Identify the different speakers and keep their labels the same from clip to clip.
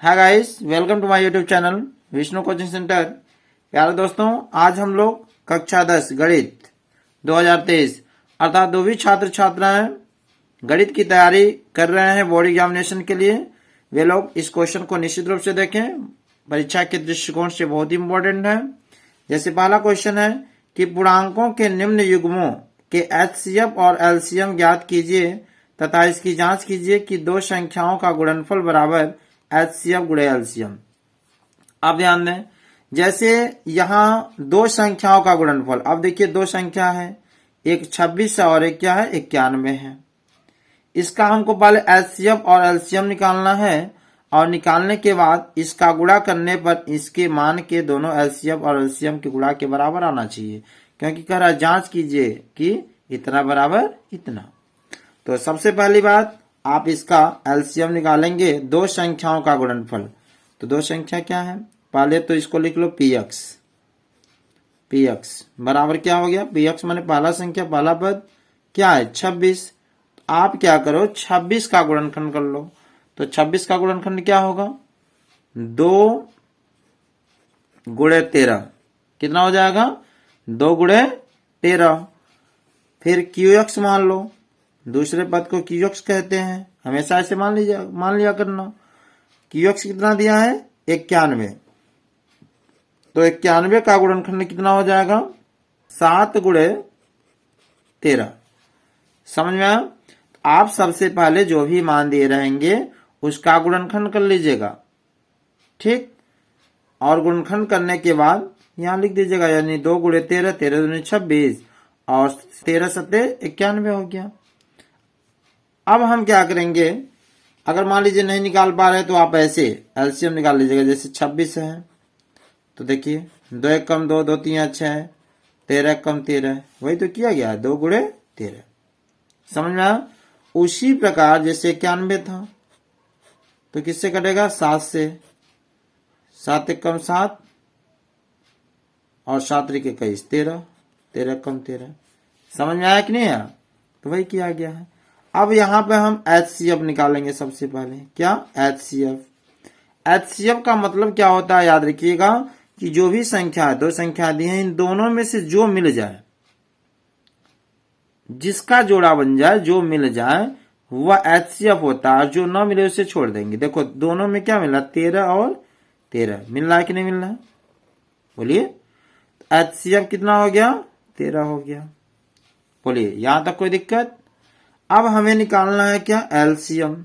Speaker 1: Hi guys, welcome to my YouTube channel Vishnu coaching centre. प्यारे दोस्तों, आज हम लोग कक्षा 10 गणित 2023 अर्थात जो भी छात्र छात्राएं गणित की तैयारी कर रहे हैं बोर्ड एग्जामिनेशन के लिए, वे लोग इस क्वेश्चन को निश्चित रूप से देखें। परीक्षा के दृष्टिकोण से बहुत ही इंपॉर्टेंट है। जैसे पहला क्वेश्चन है कि पूर्णांकों के निम्न युग्मों के HCF और LCM ज्ञात कीजिए तथा इसकी जांच कीजिए कि दो संख्याओं का गुणनफल बराबर HCF गुणे LCM। अब ध्यान दें, जैसे यहाँ दो संख्याओं का गुणनफल, अब देखिए दो संख्या है, एक 26 है और एक क्या है 91 है। इसका हमको पहले HCF और LCM निकालना है और निकालने के बाद इसका गुणा करने पर इसके मान के दोनों LCF और LCM के गुणा के बराबर आना चाहिए, क्योंकि कह रहा जांच कीजिए कि इतना बराबर इतना। तो सबसे पहली बात, आप इसका LCM निकालेंगे, दो संख्याओं का गुणनफल। तो दो संख्या क्या है, पहले तो इसको लिख लो px बराबर क्या हो गया, px माने पहला संख्या, पहला पद क्या है 26। आप क्या करो 26 का गुणनखंड कर लो। तो 26 का गुणनखंड क्या होगा, 2 गुणे 13, कितना हो जाएगा 2 गुणे 13। फिर QX मान लो, दूसरे पद को QX कहते हैं, हमेशा ऐसे मान लिया करना। QX कितना दिया है 91, तो 91 का गुणनखंड कितना हो जाएगा 7 गुणे 13। समझ में आया। आप सबसे पहले जो भी मान दिए रहेंगे उसका गुणनखंड कर लीजिएगा, ठीक। और गुणनखंड करने के बाद यहां लिख दीजिएगा, यानी 2 गुणे 13, 13 दूनी 26 और 13 सत्ते 91 हो गया। अब हम क्या करेंगे, अगर मान लीजिए नहीं निकाल पा रहे तो आप ऐसे LCM निकाल लीजिएगा। जैसे 26 है तो देखिए 2 एक कम 2, 2 3 6, 13 कम 13, वही तो किया गया 2 गुणे 13। समझ में आया। उसी प्रकार जैसे 91 था तो किससे कटेगा 7 से, 7 एक कम 7 और 7 त्रिक 21, 13, 13 कम 13। समझ में आया कि नहीं आया, तो वही किया गया है। अब यहां पे हम HCF निकालेंगे सबसे पहले। क्या HCF का मतलब क्या होता है, याद रखिएगा कि जो भी संख्या है, दो संख्या दी है, इन दोनों में से जो मिल जाए, जिसका जोड़ा बन जाए, जो मिल जाए वह HCF होता है। जो ना मिले उसे छोड़ देंगे। देखो दोनों में क्या मिला 13 और 13, मिल रहा है कि नहीं मिल रहा है, बोलिए। HCF कितना हो गया 13 हो गया, बोलिए यहां तक कोई दिक्कत। अब हमें निकालना है क्या LCM।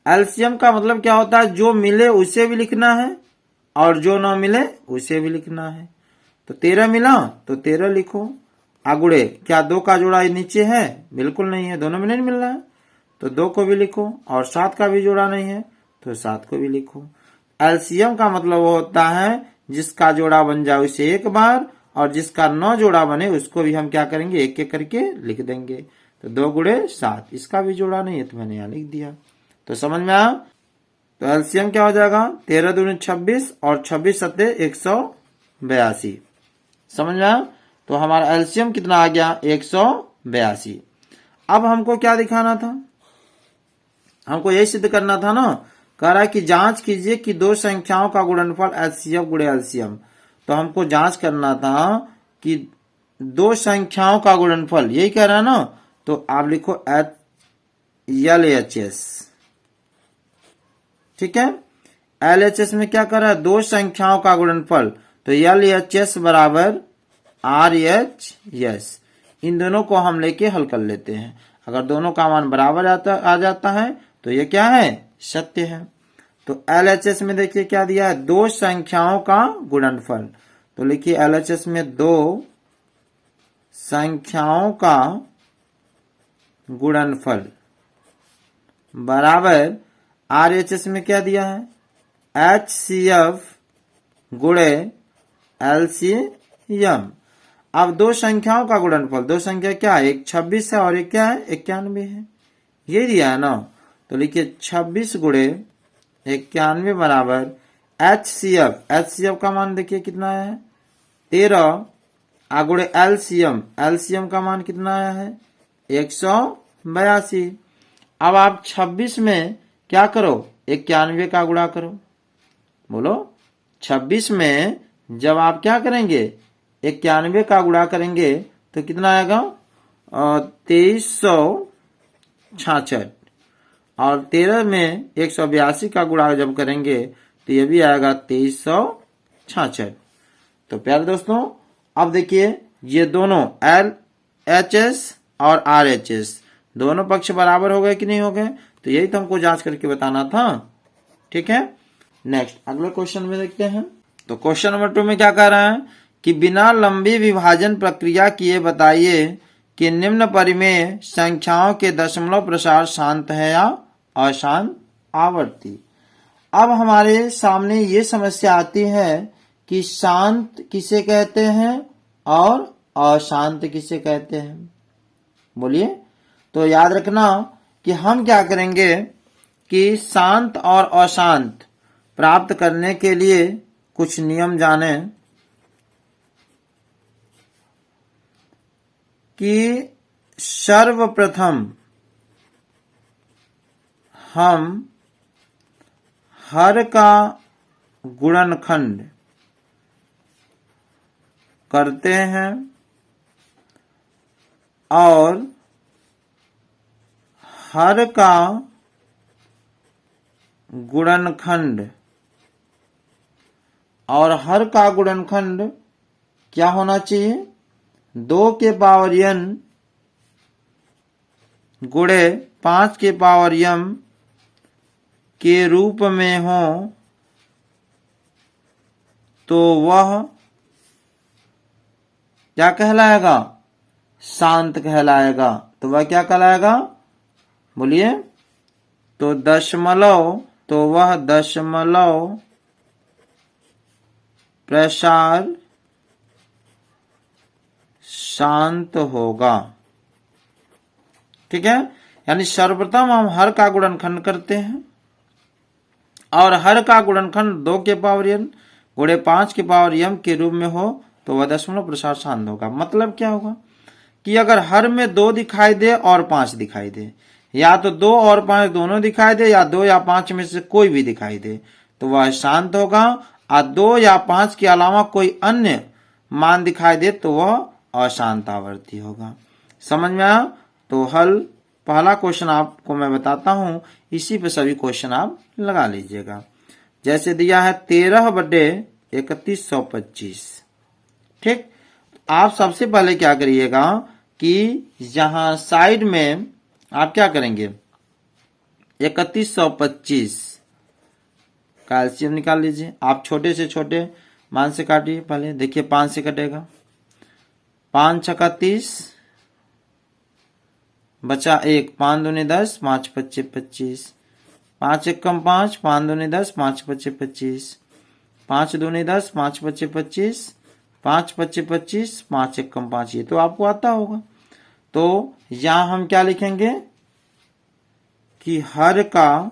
Speaker 1: LCM का मतलब क्या होता है, जो मिले उसे भी लिखना है और जो ना मिले उसे भी लिखना है। तो 13 मिला तो 13 लिखो, आगुड़े क्या 2 का जोड़ा नीचे है, बिल्कुल नहीं है, दोनों में नहीं मिल रहा है, तो 2 को भी लिखो, और 7 का भी जोड़ा नहीं है तो 7 को भी लिखो। LCM का मतलब वो होता है जिसका जोड़ा बन जाए उसे एक बार, और जिसका 9 जोड़ा बने उसको भी हम क्या करेंगे एक एक करके लिख देंगे। तो 2 गुणे 7, इसका भी जोड़ा नहीं है तो मैंने यहां लिख दिया। तो समझ में आया। तो LCM क्या हो जाएगा 13 दूनी 26 और 26 सत्ते 182। समझ में आया। तो हमारा LCM कितना आ गया 182। अब हमको क्या दिखाना था, हमको यही सिद्ध करना था ना। कह रहा है कि जांच कीजिए कि दो संख्याओं का गुणनफल HCF गुणे LCM। तो हमको जांच करना था कि दो संख्याओं का गुणनफल, यही कह रहा है ना। तो आप लिखो LHS, ठीक है। LHS में क्या कर रहा है, दो संख्याओं का गुणनफल। तो LHS बराबर RHS, इन दोनों को हम लेके हल कर लेते हैं। अगर दोनों का मान बराबर आ जाता है तो ये क्या है सत्य है। तो LHS में देखिए क्या दिया है, दो संख्याओं का गुणनफल। तो लिखिए LHS में दो संख्याओं का गुणनफल बराबर RHS में क्या दिया है HCF गुणे LCM। अब दो संख्याओं का गुणनफल, दो संख्या क्या है, एक 26 है और एक क्या है 91 है, ये दिया है ना। तो लिखिए 26 गुणे 91 बराबर HCF का मान देखिए कितना आया है 13, आगुड़े LCM का मान कितना आया है 182। अब आप 26 में क्या करो 91 का गुणा करो। बोलो 26 में जब आप क्या करेंगे 91 का गुणा करेंगे तो कितना आएगा 2366, और 13 में 182 का गुणा जब करेंगे तो ये भी आएगा 2366। तो प्यारे दोस्तों अब देखिए ये दोनों LHS और RHS दोनों पक्ष बराबर हो गए कि नहीं हो गए, तो यही तो हमको जांच करके बताना था। ठीक है, नेक्स्ट अगले क्वेश्चन में देखते हैं। तो क्वेश्चन नंबर 2 में क्या कह रहा है कि बिना लंबी विभाजन प्रक्रिया किए बताइए कि निम्न परिमेय संख्याओं के दशमलव प्रसार शांत है या अशांत आवर्ती। अब हमारे सामने ये समस्या आती है कि शांत किसे कहते हैं और अशांत किसे कहते हैं। बोलिए, तो याद रखना कि हम क्या करेंगे कि शांत और अशांत प्राप्त करने के लिए कुछ नियम जाने कि सर्वप्रथम हम हर का गुणनखंड करते हैं और हर का गुणनखंड क्या होना चाहिए 2 के पावर n गुणे 5 के पावर m के रूप में हो तो वह क्या कहलाएगा शांत कहलाएगा। तो वह क्या कहलाएगा बोलिए, तो वह दशमलव प्रसार शांत होगा। ठीक है, यानी सर्वप्रथम हम हर का गुणनखंड करते हैं और हर का गुणनखंड 2 के पावर n गुणे 5 के पावर m के रूप में हो तो वह दशमलव प्रसार शांत होगा। मतलब क्या होगा कि अगर हर में 2 दिखाई दे और 5 दिखाई दे, या तो 2 और 5 दोनों दिखाई दे या 2 या 5 में से कोई भी दिखाई दे तो वह शांत होगा, और 2 या 5 के अलावा कोई अन्य मान दिखाई दे तो वह अशांत आवर्ती होगा। समझ में आया? तो हल पहला क्वेश्चन आपको मैं बताता हूं, इसी पे सभी क्वेश्चन आप लगा लीजिएगा। जैसे दिया है 13/3125। ठीक, आप सबसे पहले क्या करिएगा कि यहां साइड में आप क्या करेंगे 3125 का एलसीएम निकाल लीजिए। आप छोटे से छोटे मान से काटिए। पहले देखिए 5 से कटेगा, 5 छक्का 30 बचा 1, 5 दूनी 10, 5 पच्चे 25, 5 एक कम 5, 5 दूनी 10, 5 पच्चे 25, 5 दूनी 10, 5 पच्चे 25, 5 पच्चे 25, 5 एक कम 5। ये तो आपको आता होगा। तो यहां हम क्या लिखेंगे कि हर का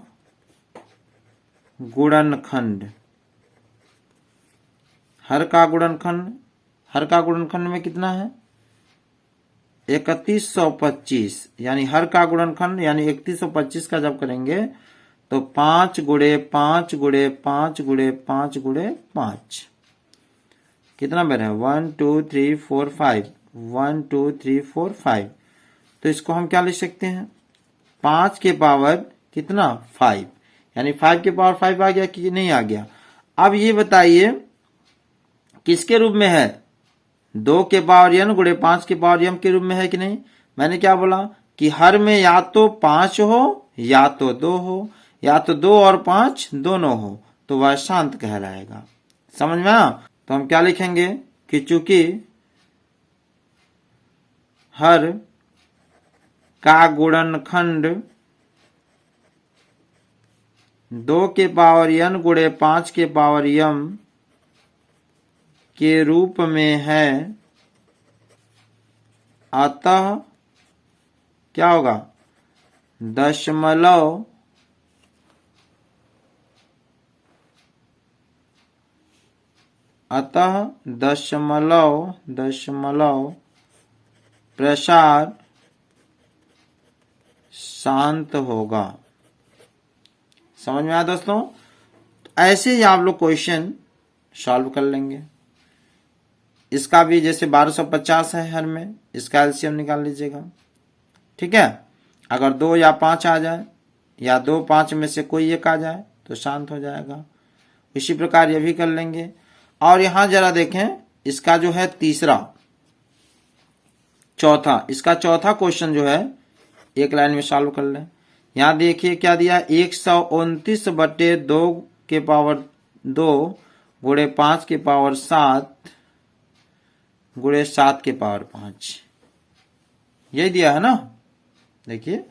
Speaker 1: गुणनखंड, हर का गुणनखंड में कितना है 3125, यानी हर का गुणनखंड यानी 3125 का जब करेंगे तो 5 गुणे 5 गुणे 5 गुणे 5 गुणे 5 कितना बन है 1 2 3 4 5, 1 2 3 4 5। तो इसको हम क्या लिख सकते हैं 5 के पावर कितना 5, यानी 5 के पावर 5 आ गया कि नहीं आ गया। अब ये बताइए किसके रूप में है 2 के पावर n गुणे 5 के पावर m के रूप में है कि नहीं। मैंने क्या बोला कि हर में या तो 5 हो या तो 2 हो, या तो 2 और 5 दोनों हो तो वह शांत कहलाएगा। समझ में आया? तो हम क्या लिखेंगे कि चूंकि हर का गुणनखंड 2 के पावर n गुणे 5 के पावर m के रूप में है, अतः क्या होगा दशमलव प्रसार शांत होगा। समझ में आया दोस्तों? ऐसे ही आप लोग क्वेश्चन सॉल्व कर लेंगे। इसका भी जैसे 1250 है हर में, इसका एलसीएम निकाल लीजिएगा। ठीक है, अगर 2 या 5 आ जाए या 2 5 में से कोई एक आ जाए तो शांत हो जाएगा। इसी प्रकार ये भी कर लेंगे। और यहां जरा देखें, इसका जो है इसका चौथा क्वेश्चन जो है एक लाइन में सॉल्व कर लें। यहां देखिए क्या दिया, 129/2 के पावर 2 गुणे 5 के पावर 7 गुणे 7 के पावर 5, यही दिया है ना। देखिए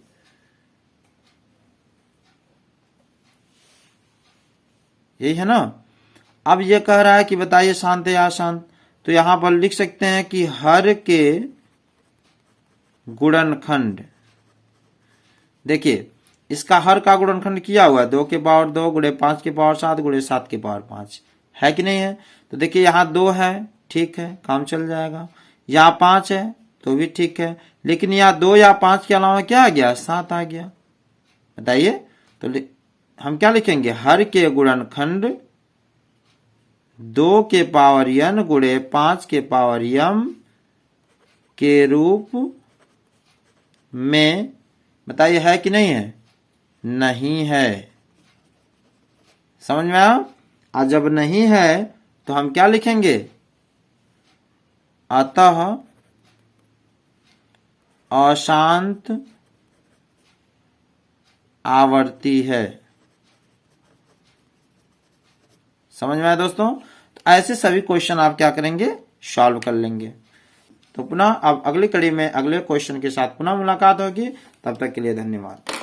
Speaker 1: यही है ना। अब ये कह रहा है कि बताइए शांत है या अशांत, तो यहां पर लिख सकते हैं कि हर के गुणनखंड, देखिए इसका हर का गुणनखंड किया हुआ है 2 के पावर 2 गुणे 5 के पावर 7 गुणे 7 के पावर 5, है कि नहीं है। तो देखिए यहां 2 है, ठीक है, काम चल जाएगा। यहां 5 है तो भी ठीक है, लेकिन यहां 2 या 5 के अलावा क्या आ गया, 7 आ गया। बताइए, तो हम क्या लिखेंगे, हर के गुणनखंड 2 के पावर n गुणे 5 के पावर m के रूप में। बताइए है कि नहीं है, नहीं है। समझ में आया। और जब नहीं है तो हम क्या लिखेंगे, अतः अशांत आवर्ती है। समझ में आया दोस्तों। तो ऐसे सभी क्वेश्चन आप क्या करेंगे, सॉल्व कर लेंगे। तो पुनः अब अगली कड़ी में अगले क्वेश्चन के साथ पुनः मुलाकात होगी। तब तक के लिए धन्यवाद।